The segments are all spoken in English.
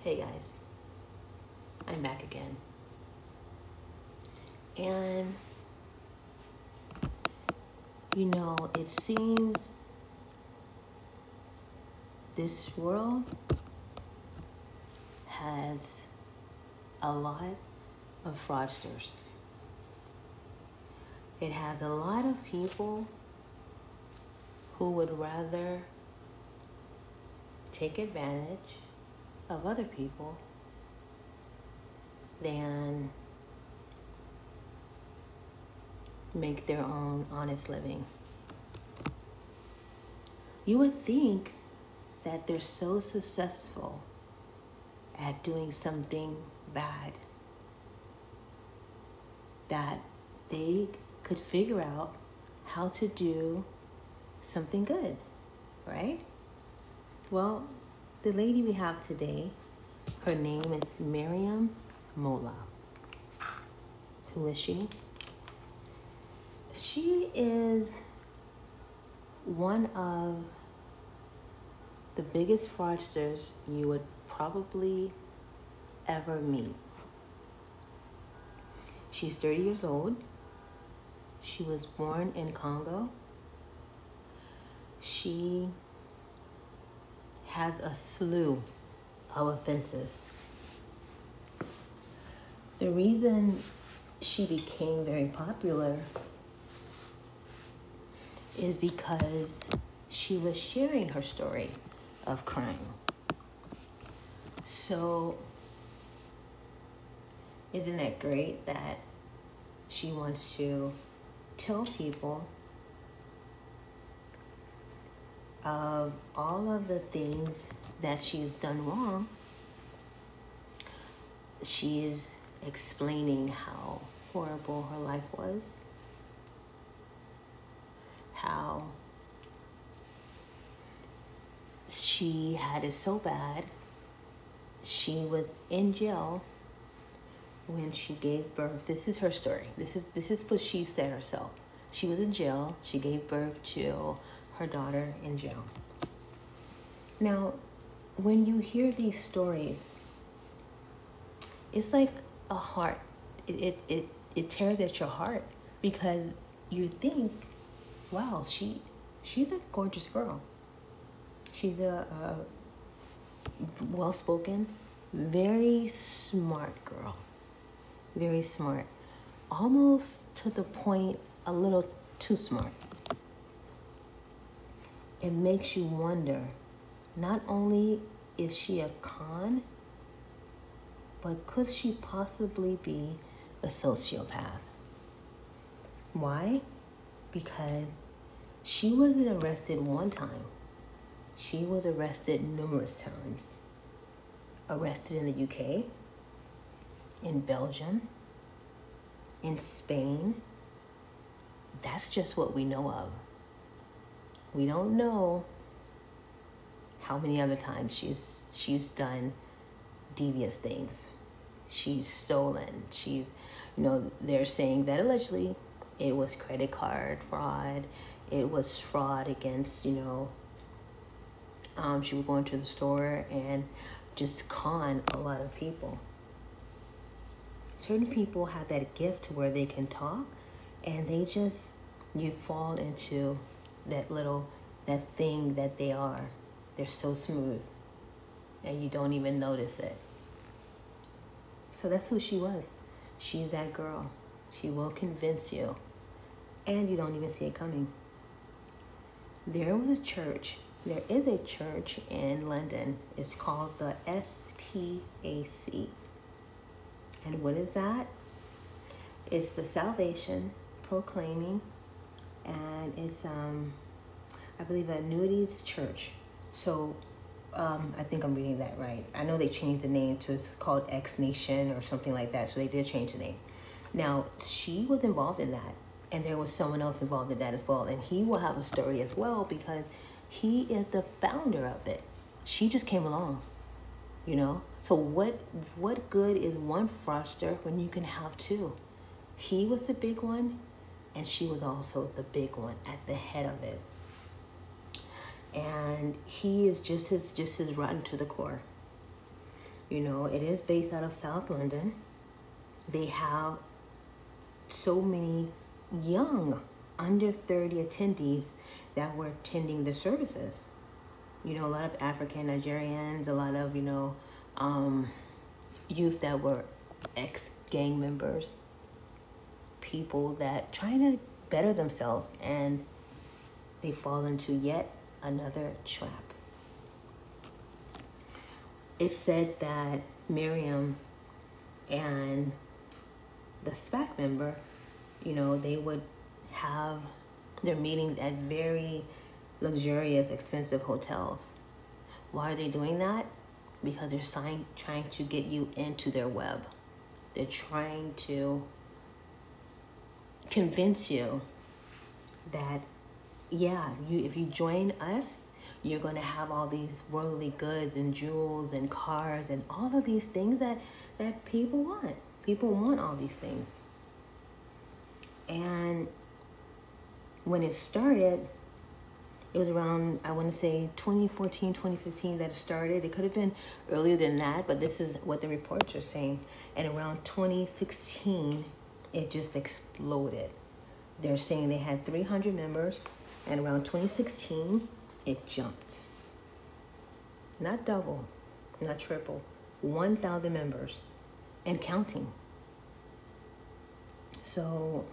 Hey guys, I'm back again. And it seems this world has a lot of fraudsters. It has a lot of people who would rather take advantage of other people than make their own honest living. You would think that they're so successful at doing something bad that they could figure out how to do something good, right? Well, the lady we have today, her name is Mariam Mola. Who is she? She is one of the biggest fraudsters you would probably ever meet. She's 30 years old. She was born in Congo. She has a slew of offenses. The reason she became very popular is because she was sharing her story of crime. So, isn't it great that she wants to tell people of all of the things that she's done wrong? She's explaining how horrible her life was, how she had it so bad. She was in jail when she gave birth. This is her story. This is what she said herself. She was in jail. She gave birth to her daughter in jail. Now, when you hear these stories, it's like a heart. It tears at your heart because you think, wow, she's a gorgeous girl. She's a well-spoken, very smart girl. Very smart. Almost to the point a little too smart. It makes you wonder, not only is she a con, but could she possibly be a sociopath? Why? Because she wasn't arrested one time. She was arrested numerous times. Arrested in the UK, in Belgium, in Spain. That's just what we know of. We don't know how many other times she's done devious things. She's stolen. They're saying that allegedly it was credit card fraud. It was fraud against, she was going to the store and just con a lot of people. Certain people have that gift to where they can talk and you fall into that thing that they are. They're so smooth and you don't even notice it. So that's who she was. She's that girl. She will convince you and you don't even see it coming. There is a church in London. It's called the SPAC. And what is that? It's the Salvation Proclaiming, and it's I believe Annuities Church. So I think I'm reading that right. I know they changed the name to, it's called X Nation or something like that. So they did change the name. Now she was involved in that, and there was someone else involved in that as well. And he will have a story as well because he is the founder of it. She just came along. So what good is one fraudster when you can have two? He was the big one, and she was also the big one at the head of it. And he is just as rotten to the core. You know, it is based out of South London. They have so many young, under 30 attendees that were attending the services. You know, a lot of African Nigerians, a lot of, youth that were ex-gang members, people that trying to better themselves, and they fall into yet another trap. It's said that Mariam and the SPAC member, they would have their meetings at very luxurious, expensive hotels. Why are they doing that? Because they're trying to get you into their web. They're trying to convince you that, if you join us, you're going to have all these worldly goods and jewels and cars and all of these things that people want. People want all these things. And when it started, it was around, I want to say 2014, 2015 that it started. It could have been earlier than that, but this is what the reports are saying. And around 2016, it just exploded. They're saying they had 300 members, and around 2016, it jumped. Not double, not triple, 1,000 members and counting. So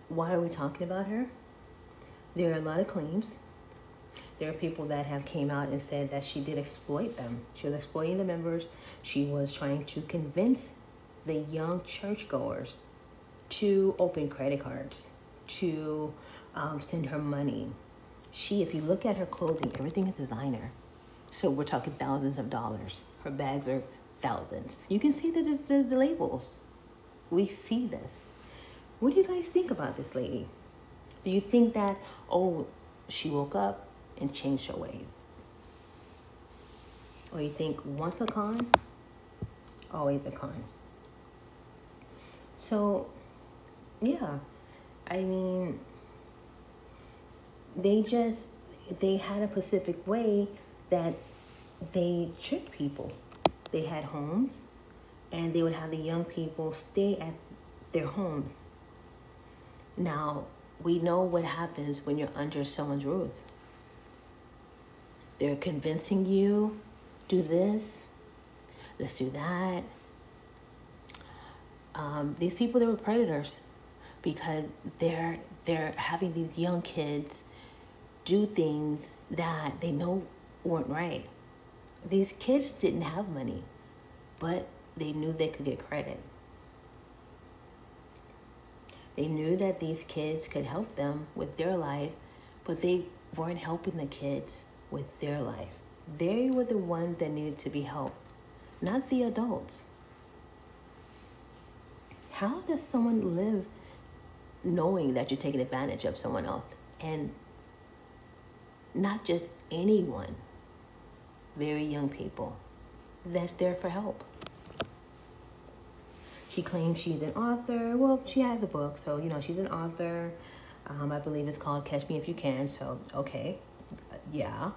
why are we talking about her? There are a lot of claims. There are people that have came out and said that she did exploit them. She was exploiting the members. She was trying to convince the young churchgoers to open credit cards, to send her money. If you look at her clothing, everything is designer. So we're talking thousands of dollars. Her bags are thousands. You can see the labels. We see this. What do you guys think about this lady? Do you think that, she woke up and changed her ways? Or you think once a con, always a con? So, yeah, I mean, they had a specific way that they tricked people. They had homes, and they would have the young people stay at their homes. Now, we know what happens when you're under someone's roof. They're convincing you, do this, let's do that. These people, they were predators because they're having these young kids do things that they know weren't right. These kids didn't have money, but they knew they could get credit. They knew that these kids could help them with their life, but they weren't helping the kids with their life. They were the ones that needed to be helped, not the adults. How does someone live knowing that you're taking advantage of someone else? And not just anyone, very young people that's there for help. She claims she's an author. Well, she has a book, so, she's an author. I believe it's called Catch Me If You Can, so, okay, yeah.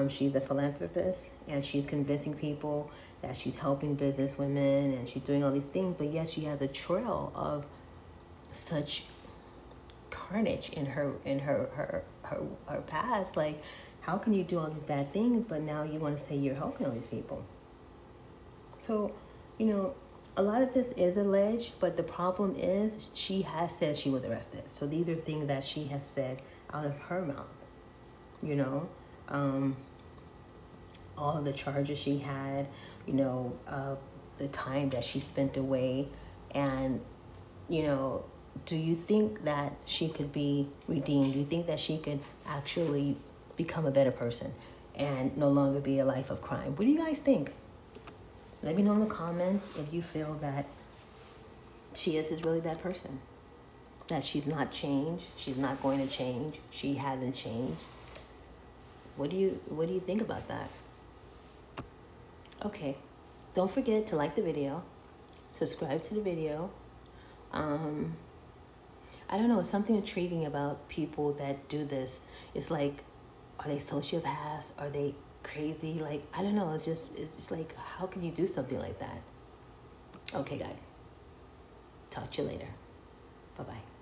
She's a philanthropist, and she's convincing people that she's helping business women, and she's doing all these things, but yet she has a trail of such carnage in her past. Like, how can you do all these bad things, but now you want to say you're helping all these people? So, a lot of this is alleged, but the problem is she has said she was arrested. So these are things that she has said out of her mouth, all of the charges she had, the time that she spent away. And, do you think that she could be redeemed? Do you think that she could actually become a better person and no longer be a life of crime? What do you guys think? Let me know in the comments if you feel that she is this really bad person, that she's not changed, she's not going to change, she hasn't changed. What do you think about that? Okay, don't forget to like the video, subscribe to the video. I don't know, it's something intriguing about people that do this. It's like, are they sociopaths? Are they crazy. Like, I don't know. It's just like, how can you do something like that? Okay, guys. Talk to you later. Bye-bye.